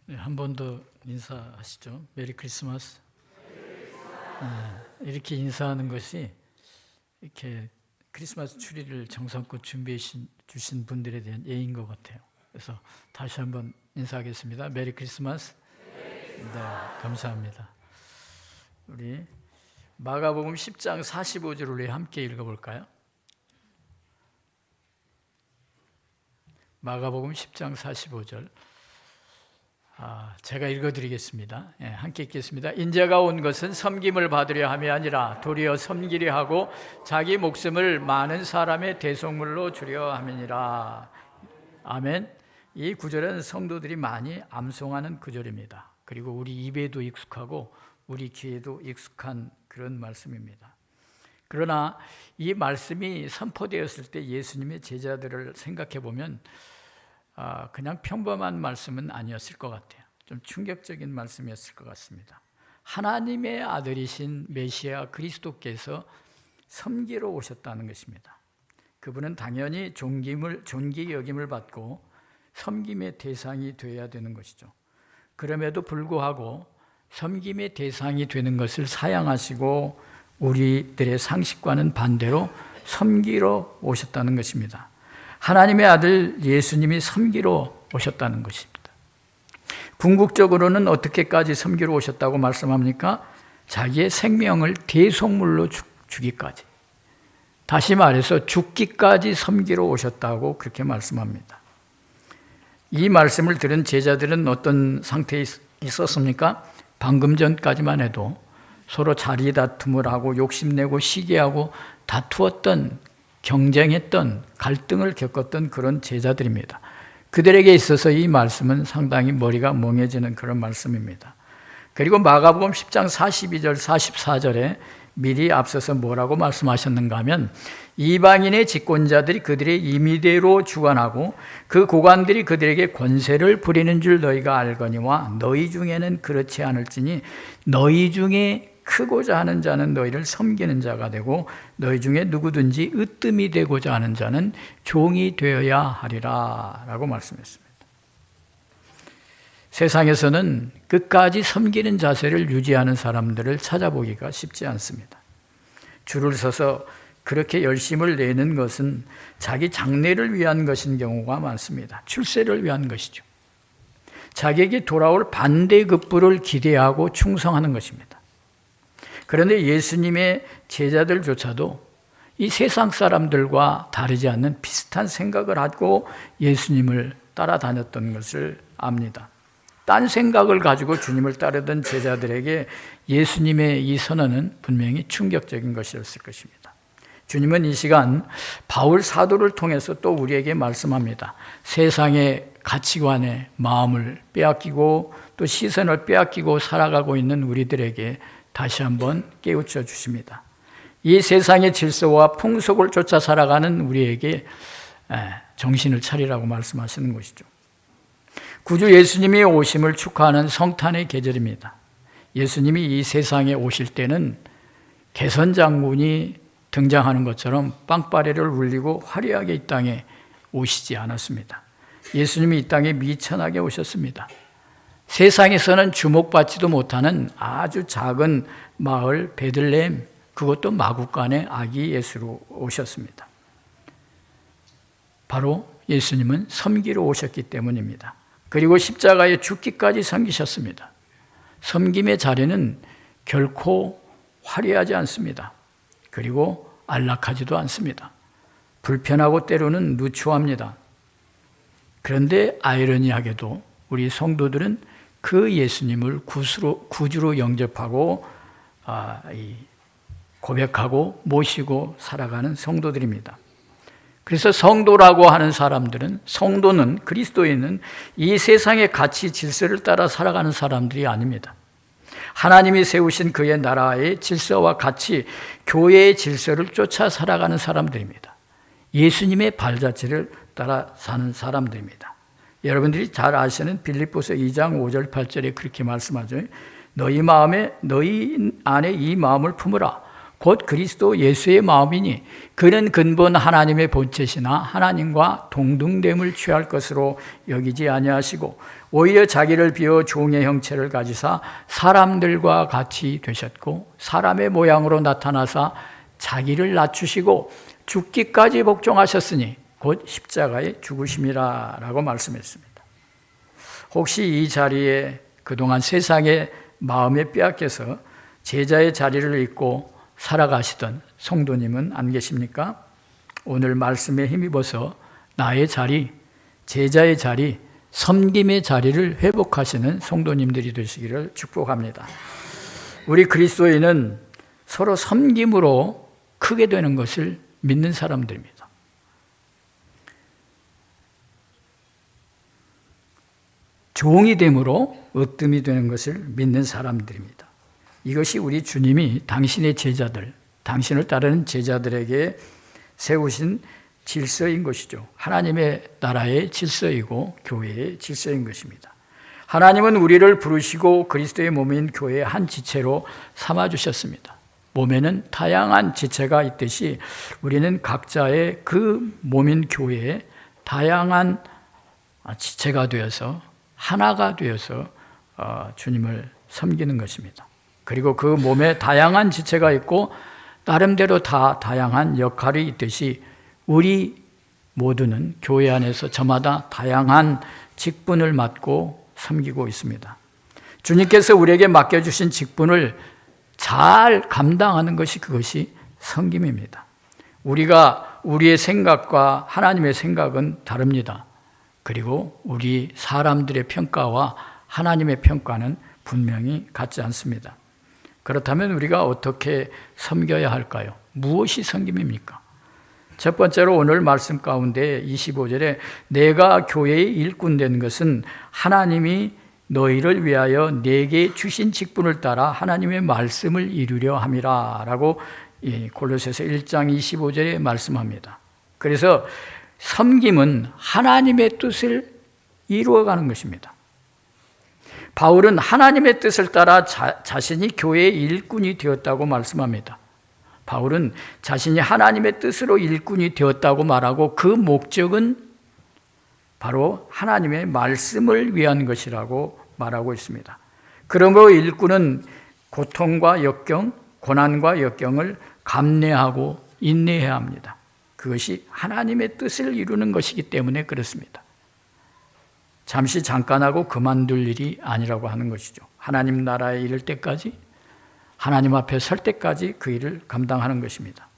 네, 한 번 더 인사하시죠. 메리 크리스마스. 이렇게 인사하는 것이 이렇게 크리스마스 추리를 정성껏 준비해 주신 분들에 대한 예인 것 같아요. 그래서 다시 한번 인사하겠습니다. 메리 크리스마스. 네, 감사합니다. 우리 마가복음 10장 45절을 우리 함께 읽어볼까요? 마가복음 10장 45절. 제가 읽어드리겠습니다. 함께 읽겠습니다. 인자가 온 것은 섬김을 받으려 함이 아니라 도리어 섬기려 하고 자기 목숨을 많은 사람의 대속물로 주려 함이니라. 아멘. 이 구절은 성도들이 많이 암송하는 구절입니다. 그리고 우리 입에도 익숙하고 우리 귀에도 익숙한 그런 말씀입니다. 그러나 이 말씀이 선포되었을 때 예수님의 제자들을 생각해 보면 그냥 평범한 말씀은 아니었을 것 같아요. 좀 충격적인 말씀이었을 것 같습니다. 하나님의 아들이신 메시아 그리스도께서 섬기러 오셨다는 것입니다. 그분은 당연히 존귀 여김을 받고 섬김의 대상이 되어야 되는 것이죠. 그럼에도 불구하고 섬김의 대상이 되는 것을 사양하시고 우리들의 상식과는 반대로 섬기러 오셨다는 것입니다. 하나님의 아들 예수님이 섬기러 오셨다는 것입니다. 궁극적으로는 어떻게까지 섬기러 오셨다고 말씀합니까? 자기의 생명을 대속물로 주기까지. 다시 말해서 죽기까지 섬기러 오셨다고 그렇게 말씀합니다. 이 말씀을 들은 제자들은 어떤 상태에 있었습니까? 방금 전까지만 해도 서로 자리 다툼을 하고 욕심내고 시기하고 다투었던, 경쟁했던, 갈등을 겪었던 그런 제자들입니다. 그들에게 있어서 이 말씀은 상당히 머리가 멍해지는 그런 말씀입니다. 그리고 마가복음 10장 42절, 44절에 미리 앞서서 뭐라고 말씀하셨는가 하면 이방인의 집권자들이 그들의 임의대로 주관하고 그 고관들이 그들에게 권세를 부리는 줄 너희가 알거니와 너희 중에는 그렇지 않을지니 너희 중에 크고자 하는 자는 너희를 섬기는 자가 되고 너희 중에 누구든지 으뜸이 되고자 하는 자는 종이 되어야 하리라 라고 말씀했습니다. 세상에서는 끝까지 섬기는 자세를 유지하는 사람들을 찾아보기가 쉽지 않습니다. 줄을 서서 그렇게 열심을 내는 것은 자기 장래를 위한 것인 경우가 많습니다. 출세를 위한 것이죠. 자기에게 돌아올 반대급부를 기대하고 충성하는 것입니다. 그런데 예수님의 제자들조차도 이 세상 사람들과 다르지 않는 비슷한 생각을 하고 예수님을 따라다녔던 것을 압니다. 딴 생각을 가지고 주님을 따르던 제자들에게 예수님의 이 선언은 분명히 충격적인 것이었을 것입니다. 주님은 이 시간 바울 사도를 통해서 또 우리에게 말씀합니다. 세상의 가치관에 마음을 빼앗기고 또 시선을 빼앗기고 살아가고 있는 우리들에게 다시 한번 깨우쳐 주십니다. 이 세상의 질서와 풍속을 쫓아 살아가는 우리에게 정신을 차리라고 말씀하시는 것이죠. 구주 예수님이 오심을 축하하는 성탄의 계절입니다. 예수님이 이 세상에 오실 때는 개선장군이 등장하는 것처럼 빵빠레를 울리고 화려하게 이 땅에 오시지 않았습니다. 예수님이 이 땅에 미천하게 오셨습니다. 세상에서는 주목받지도 못하는 아주 작은 마을 베들레헴, 그것도 마구간의 아기 예수로 오셨습니다. 바로 예수님은 섬기러 오셨기 때문입니다. 그리고 십자가에 죽기까지 섬기셨습니다. 섬김의 자리는 결코 화려하지 않습니다. 그리고 안락하지도 않습니다. 불편하고 때로는 누추합니다. 그런데 아이러니하게도 우리 성도들은 그 예수님을 구주로 영접하고 고백하고 모시고 살아가는 성도들입니다. 그래서 성도라고 하는 사람들은, 성도는 그리스도인은 이 세상의 가치 질서를 따라 살아가는 사람들이 아닙니다. 하나님이 세우신 그의 나라의 질서와 가치, 교회의 질서를 쫓아 살아가는 사람들입니다. 예수님의 발자취를 따라 사는 사람들입니다. 여러분들이 잘 아시는 빌립보서 2장 5절 8절에 그렇게 말씀하죠. 너희 안에 이 마음을 품으라. 곧 그리스도 예수의 마음이니 그는 근본 하나님의 본체시나 하나님과 동등됨을 취할 것으로 여기지 아니하시고 오히려 자기를 비워 종의 형체를 가지사 사람들과 같이 되셨고 사람의 모양으로 나타나사 자기를 낮추시고 죽기까지 복종하셨으니 곧 십자가에 죽으심이라 라고 말씀했습니다. 혹시 이 자리에 그동안 세상의 마음에 빼앗겨서 제자의 자리를 잊고 살아가시던 성도님은 안 계십니까? 오늘 말씀에 힘입어서 나의 자리, 제자의 자리, 섬김의 자리를 회복하시는 성도님들이 되시기를 축복합니다. 우리 그리스도인은 서로 섬김으로 크게 되는 것을 믿는 사람들입니다. 종이 됨으로 으뜸이 되는 것을 믿는 사람들입니다. 이것이 우리 주님이 당신의 제자들, 당신을 따르는 제자들에게 세우신 질서인 것이죠. 하나님의 나라의 질서이고 교회의 질서인 것입니다. 하나님은 우리를 부르시고 그리스도의 몸인 교회의 한 지체로 삼아주셨습니다. 몸에는 다양한 지체가 있듯이 우리는 각자의 그 몸인 교회에 다양한 지체가 되어서 하나가 되어서 주님을 섬기는 것입니다. 그리고 그 몸에 다양한 지체가 있고 나름대로 다 다양한 역할이 있듯이 우리 모두는 교회 안에서 저마다 다양한 직분을 맡고 섬기고 있습니다. 주님께서 우리에게 맡겨주신 직분을 잘 감당하는 것이 그것이 섬김입니다. 우리가 우리의 생각과 하나님의 생각은 다릅니다. 그리고 우리 사람들의 평가와 하나님의 평가는 분명히 같지 않습니다. 그렇다면 우리가 어떻게 섬겨야 할까요? 무엇이 섬김입니까? 첫 번째로 오늘 말씀 가운데 25절에 내가 교회의 일꾼 된 것은 하나님이 너희를 위하여 내게 주신 직분을 따라 하나님의 말씀을 이루려 함이라 라고 골로새서 1장 25절에 말씀합니다. 그래서 섬김은 하나님의 뜻을 이루어가는 것입니다. 바울은 하나님의 뜻을 따라 자신이 교회의 일꾼이 되었다고 말씀합니다. 바울은 자신이 하나님의 뜻으로 일꾼이 되었다고 말하고 그 목적은 바로 하나님의 말씀을 위한 것이라고 말하고 있습니다. 그러므로 일꾼은 고통과 역경, 고난과 역경을 감내하고 인내해야 합니다. 그것이 하나님의 뜻을 이루는 것이기 때문에 그렇습니다. 잠시 잠깐하고 그만둘 일이 아니라고 하는 것이죠. 하나님 나라에 이를 때까지, 하나님 앞에 설 때까지 그 일을 감당하는 것입니다.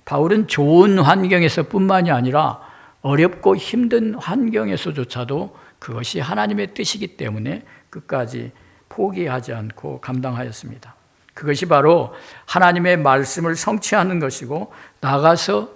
바울은 좋은 환경에서 뿐만이 아니라 어렵고 힘든 환경에서조차도 그것이 하나님의 뜻이기 때문에 끝까지 포기하지 않고 감당하였습니다. 그것이 바로 하나님의 말씀을 성취하는 것이고 나가서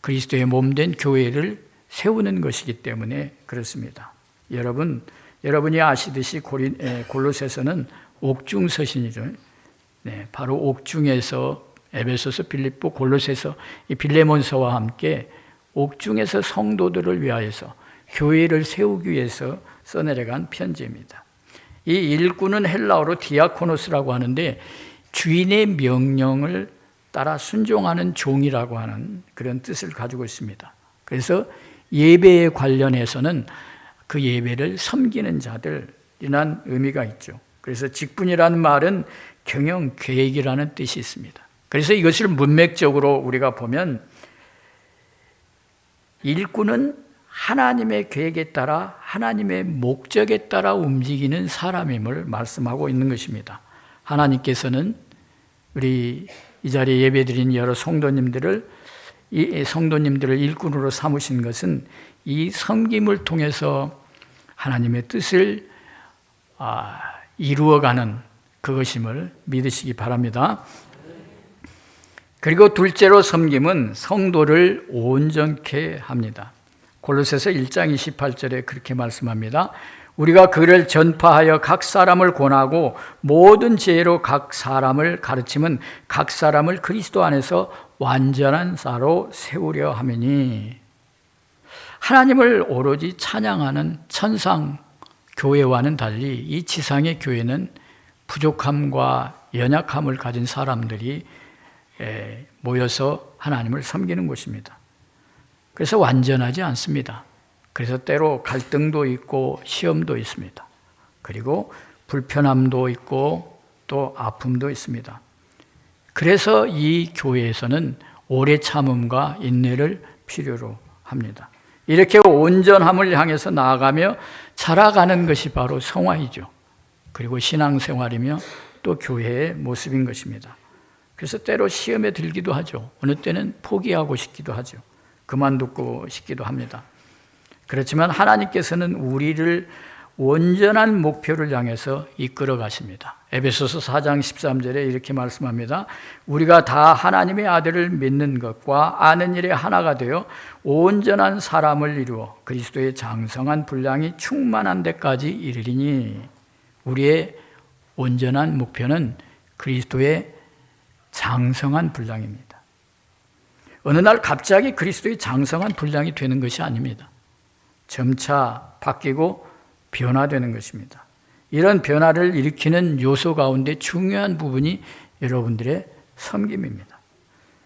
그리스도의 몸된 교회를 세우는 것이기 때문에 그렇습니다. 여러분이 아시듯이 골로새서는 옥중 서신이죠. 바로 옥중에서 에베소서, 빌립보, 골로새서, 이 빌레몬서와 함께 옥중에서 성도들을 위하여서 교회를 세우기 위해서 써내려간 편지입니다. 이 일꾼은 헬라어로 디아코노스라고 하는데 주인의 명령을 따라 순종하는 종이라고 하는 그런 뜻을 가지고 있습니다. 그래서 예배에 관련해서는 그 예배를 섬기는 자들이라는 의미가 있죠. 그래서 직분이라는 말은 경영, 계획이라는 뜻이 있습니다. 그래서 이것을 문맥적으로 우리가 보면 일꾼은 하나님의 계획에 따라 하나님의 목적에 따라 움직이는 사람임을 말씀하고 있는 것입니다. 하나님께서는 우리 이 자리에 예배드린 여러 성도님들을 일꾼으로 삼으신 것은 이 섬김을 통해서 하나님의 뜻을 이루어가는 그것임을 믿으시기 바랍니다. 그리고 둘째로 섬김은 성도를 온전케 합니다. 골로새서 1장 28절에 그렇게 말씀합니다. 우리가 그를 전파하여 각 사람을 권하고 모든 지혜로 각 사람을 가르치면 각 사람을 그리스도 안에서 완전한 자로 세우려 함이니. 하나님을 오로지 찬양하는 천상 교회와는 달리 이 지상의 교회는 부족함과 연약함을 가진 사람들이 모여서 하나님을 섬기는 곳입니다. 그래서 완전하지 않습니다. 그래서 때로 갈등도 있고 시험도 있습니다. 그리고 불편함도 있고 또 아픔도 있습니다. 그래서 이 교회에서는 오래 참음과 인내를 필요로 합니다. 이렇게 온전함을 향해서 나아가며 자라가는 것이 바로 성화이죠. 그리고 신앙생활이며 또 교회의 모습인 것입니다. 그래서 때로 시험에 들기도 하죠. 어느 때는 포기하고 싶기도 하죠. 그만두고 싶기도 합니다. 그렇지만 하나님께서는 우리를 온전한 목표를 향해서 이끌어 가십니다. 에베소서 4장 13절에 이렇게 말씀합니다. 우리가 다 하나님의 아들을 믿는 것과 아는 일에 하나가 되어 온전한 사람을 이루어 그리스도의 장성한 분량이 충만한 데까지 이르리니. 우리의 온전한 목표는 그리스도의 장성한 분량입니다. 어느 날 갑자기 그리스도의 장성한 분량이 되는 것이 아닙니다. 점차 바뀌고 변화되는 것입니다. 이런 변화를 일으키는 요소 가운데 중요한 부분이 여러분들의 섬김입니다.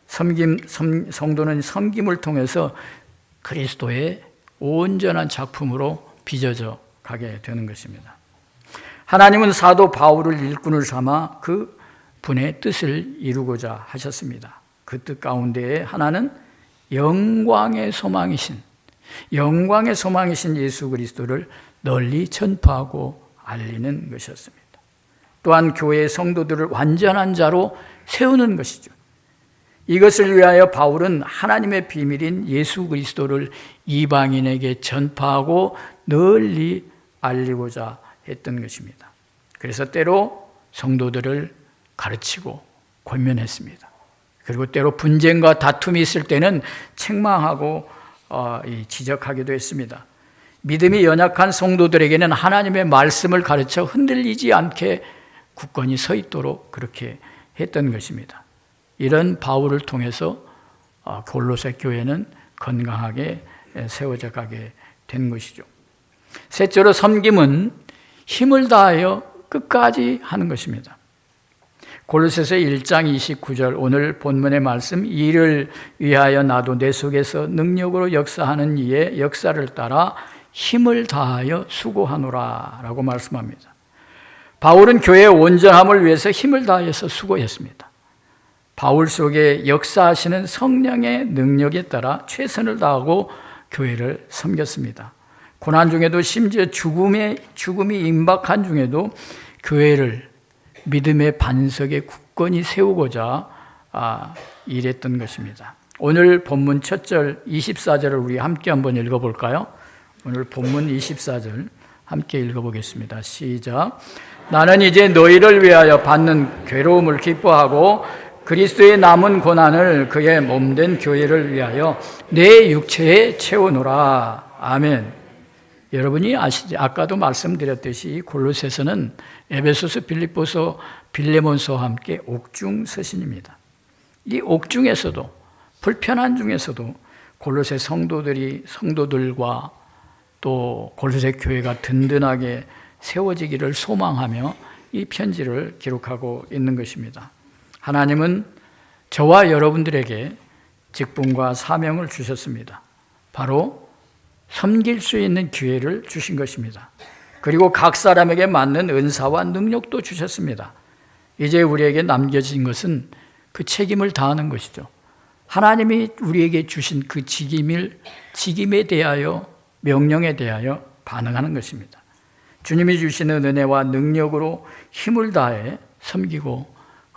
성도는 섬김을 통해서 그리스도의 온전한 작품으로 빚어져 가게 되는 것입니다. 하나님은 사도 바울을 일꾼을 삼아 그 분의 뜻을 이루고자 하셨습니다. 그 뜻 가운데에 하나는 영광의 소망이신 예수 그리스도를 널리 전파하고 알리는 것이었습니다. 또한 교회의 성도들을 완전한 자로 세우는 것이죠. 이것을 위하여 바울은 하나님의 비밀인 예수 그리스도를 이방인에게 전파하고 널리 알리고자 했던 것입니다. 그래서 때로 성도들을 가르치고 권면했습니다. 그리고 때로 분쟁과 다툼이 있을 때는 책망하고 지적하기도 했습니다. 믿음이 연약한 성도들에게는 하나님의 말씀을 가르쳐 흔들리지 않게 굳건히 서 있도록 그렇게 했던 것입니다. 이런 바울을 통해서 골로새 교회는 건강하게 세워져 가게 된 것이죠. 셋째로 섬김은 힘을 다하여 끝까지 하는 것입니다. 골로새서 1장 29절 오늘 본문의 말씀, 이를 위하여 나도 내 속에서 능력으로 역사하는 이의 역사를 따라 힘을 다하여 수고하노라 라고 말씀합니다. 바울은 교회의 온전함을 위해서 힘을 다해서 수고했습니다. 바울 속에 역사하시는 성령의 능력에 따라 최선을 다하고 교회를 섬겼습니다. 고난 중에도 심지어 죽음이 임박한 중에도 교회를 믿음의 반석에 굳건히 세우고자 일했던 것입니다. 오늘 본문 첫 절 24절을 우리 함께 한번 읽어볼까요? 오늘 본문 24절 함께 읽어보겠습니다. 시작. 나는 이제 너희를 위하여 받는 괴로움을 기뻐하고 그리스도의 남은 고난을 그의 몸된 교회를 위하여 내 육체에 채우노라. 아멘. 여러분이 아까도 말씀드렸듯이 골로새서는 에베소서, 빌립보서, 빌레몬서와 함께 옥중 서신입니다. 이 옥중에서도 불편한 중에서도 골로새 성도들과 또 골로새 교회가 든든하게 세워지기를 소망하며 이 편지를 기록하고 있는 것입니다. 하나님은 저와 여러분들에게 직분과 사명을 주셨습니다. 바로 섬길 수 있는 기회를 주신 것입니다. 그리고 각 사람에게 맞는 은사와 능력도 주셨습니다. 이제 우리에게 남겨진 것은 그 책임을 다하는 것이죠. 하나님이 우리에게 주신 그 직임에 대하여, 명령에 대하여 반응하는 것입니다. 주님이 주시는 은혜와 능력으로 힘을 다해 섬기고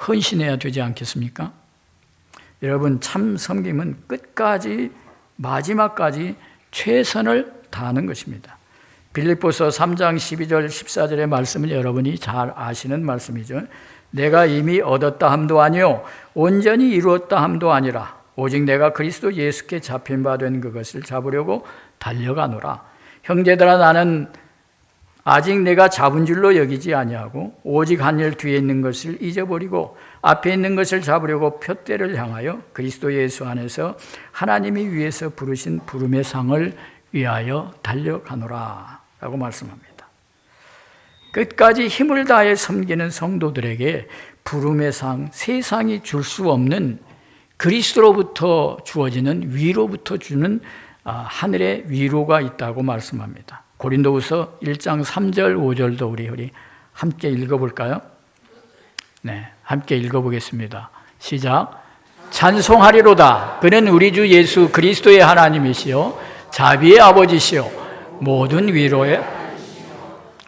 헌신해야 되지 않겠습니까? 여러분, 참 섬김은 끝까지, 마지막까지 최선을 다하는 것입니다. 빌립보서 3장 12절 14절의 말씀은 여러분이 잘 아시는 말씀이죠. 내가 이미 얻었다 함도 아니요 온전히 이루었다 함도 아니라 오직 내가 그리스도 예수께 잡힌 바 된 그것을 잡으려고 달려가노라. 형제들아, 나는 아직 내가 잡은 줄로 여기지 아니하고 오직 한 일 뒤에 있는 것을 잊어버리고 앞에 있는 것을 잡으려고 표대를 향하여 그리스도 예수 안에서 하나님이 위에서 부르신 부름의 상을 위하여 달려가노라 라고 말씀합니다. 끝까지 힘을 다해 섬기는 성도들에게 부름의 상, 세상이 줄 수 없는 그리스도로부터 주어지는 위로부터 주는 하늘의 위로가 있다고 말씀합니다. 고린도후서 1장 3절 5절도 우리 함께 읽어볼까요? 네, 함께 읽어보겠습니다. 시작. 찬송하리로다. 그는 우리 주 예수 그리스도의 하나님이시요 자비의 아버지시요 모든 위로에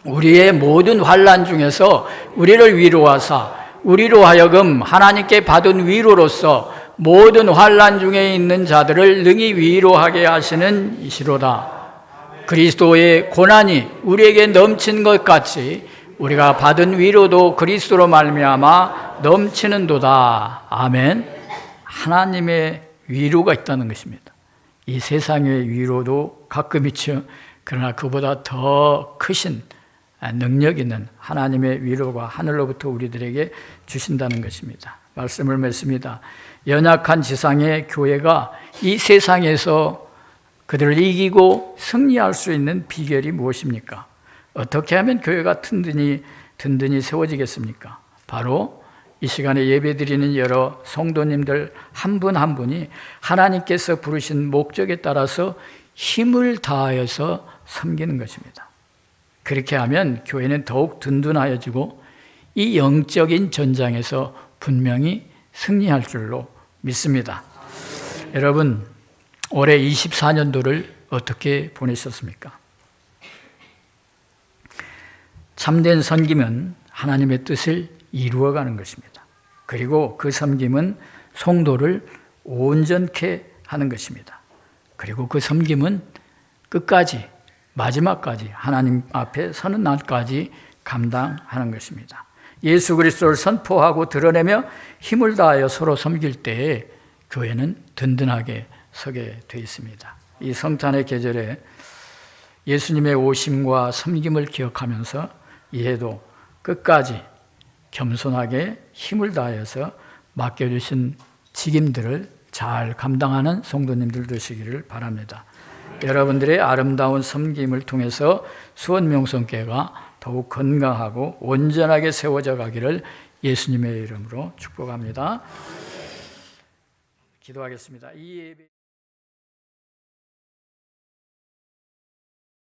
우리의 모든 환난 중에서 우리를 위로하사 우리로 하여금 하나님께 받은 위로로서 모든 환난 중에 있는 자들을 능히 위로하게 하시는 이시로다. 그리스도의 고난이 우리에게 넘친 것 같이 우리가 받은 위로도 그리스도로 말미암아 넘치는도다. 아멘. 하나님의 위로가 있다는 것입니다. 이 세상의 위로도 가끔 있죠. 그러나 그보다 더 크신 능력 있는 하나님의 위로가 하늘로부터 우리들에게 주신다는 것입니다. 말씀을 맺습니다. 연약한 지상의 교회가 이 세상에서 그들을 이기고 승리할 수 있는 비결이 무엇입니까? 어떻게 하면 교회가 든든히 세워지겠습니까? 바로 이 시간에 예배드리는 여러 성도님들 한 분 한 분이 하나님께서 부르신 목적에 따라서 힘을 다하여서 섬기는 것입니다. 그렇게 하면 교회는 더욱 든든하여지고 이 영적인 전장에서 분명히 승리할 줄로 믿습니다. 여러분, 올해 24년도를 어떻게 보내셨습니까? 참된 섬김은 하나님의 뜻을 이루어가는 것입니다. 그리고 그 섬김은 성도를 온전케 하는 것입니다. 그리고 그 섬김은 끝까지 마지막까지 하나님 앞에 서는 날까지 감당하는 것입니다. 예수 그리스도를 선포하고 드러내며 힘을 다하여 서로 섬길 때에 교회는 든든하게 서게 되어 있습니다. 이 성탄의 계절에 예수님의 오심과 섬김을 기억하면서 이해도 끝까지 겸손하게 힘을 다해서 맡겨주신 직임들을 잘 감당하는 성도님들 되시기를 바랍니다. 여러분들의 아름다운 섬김을 통해서 수원명성교회가 더욱 건강하고 온전하게 세워져 가기를 예수님의 이름으로 축복합니다. 기도하겠습니다. 이 예배